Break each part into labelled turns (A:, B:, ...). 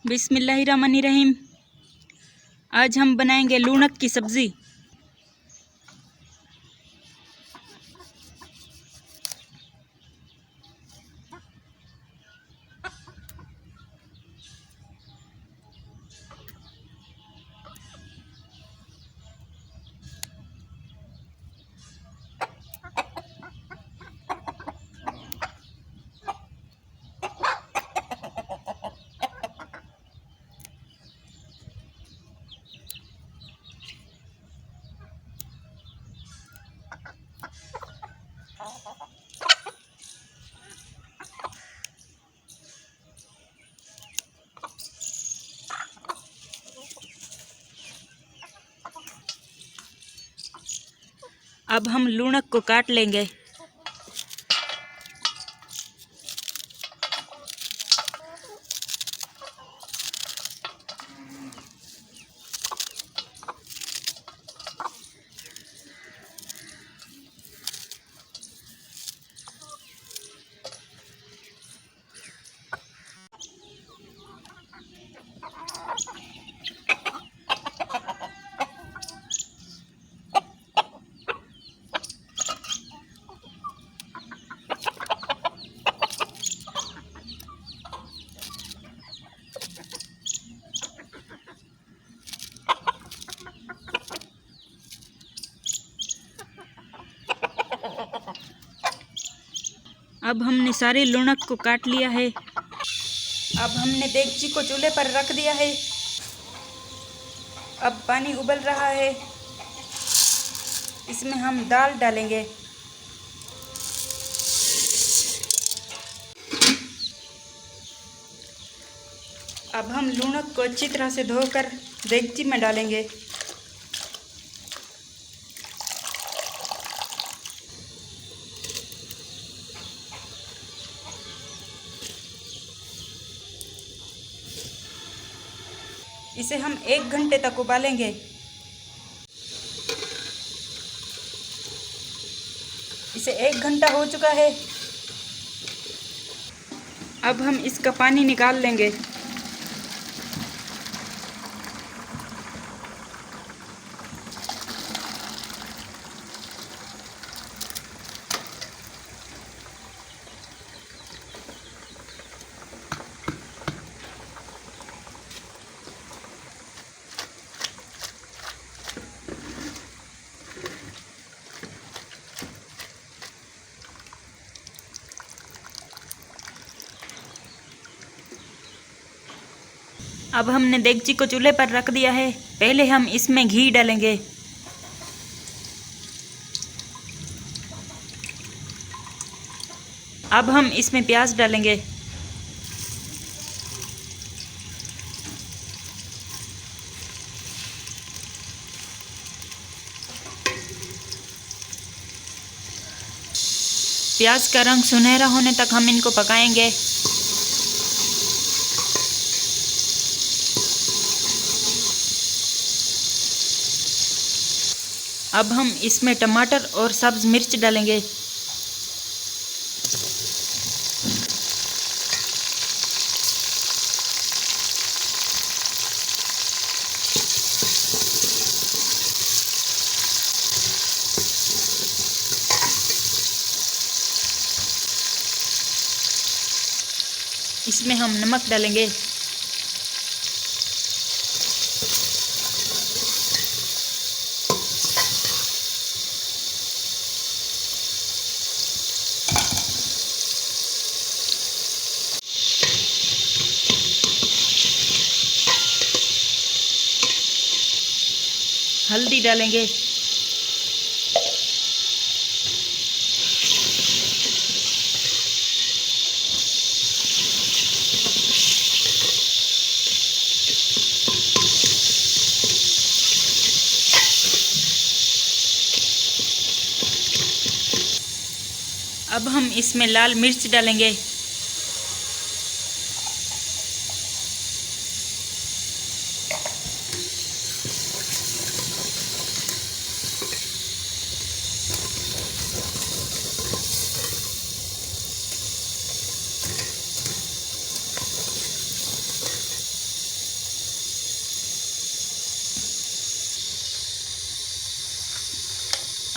A: बिस्मिल्लाहिर्रहमानिर्रहीम। आज हम बनाएंगे लूणक की सब्ज़ी। अब हम लूणक को काट लेंगे। अब हमने सारे लूणक को काट लिया है। अब हमने देगची को चूल्हे पर रख दिया है। अब पानी उबल रहा है, इसमें हम दाल डालेंगे। अब हम लूणक को अच्छी तरह से धोकर देगची में डालेंगे। इसे हम 1 घंटे तक उबालेंगे। इसे 1 घंटा हो चुका है। अब हम इसका पानी निकाल लेंगे। अब हमने देगची को चूल्हे पर रख दिया है। पहले हम इसमें घी डालेंगे। अब हम इसमें प्याज डालेंगे। प्याज का रंग सुनहरा होने तक हम इनको पकाएंगे। अब हम इसमें टमाटर और सब्ज़ मिर्च डालेंगे। इसमें हम नमक डालेंगे। हल्दी डालेंगे। अब हम इसमें लाल मिर्च डालेंगे।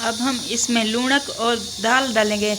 A: अब हम इसमें लूणक और दाल डालेंगे।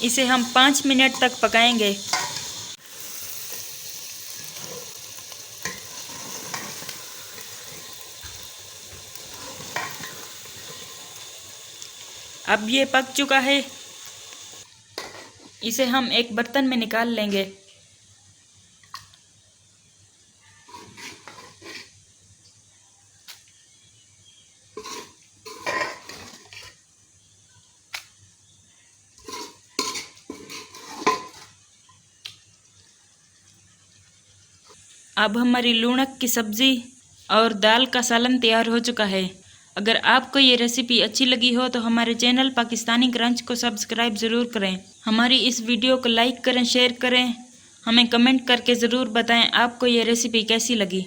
A: इसे हम 5 मिनट तक पकाएंगे। अब ये पक चुका है, इसे हम एक बर्तन में निकाल लेंगे। अब हमारी लूणक की सब्ज़ी और दाल का सालन तैयार हो चुका है। अगर आपको ये रेसिपी अच्छी लगी हो तो हमारे चैनल पाकिस्तानी क्रंच को सब्सक्राइब ज़रूर करें। हमारी इस वीडियो को लाइक करें, शेयर करें। हमें कमेंट करके ज़रूर बताएं आपको ये रेसिपी कैसी लगी।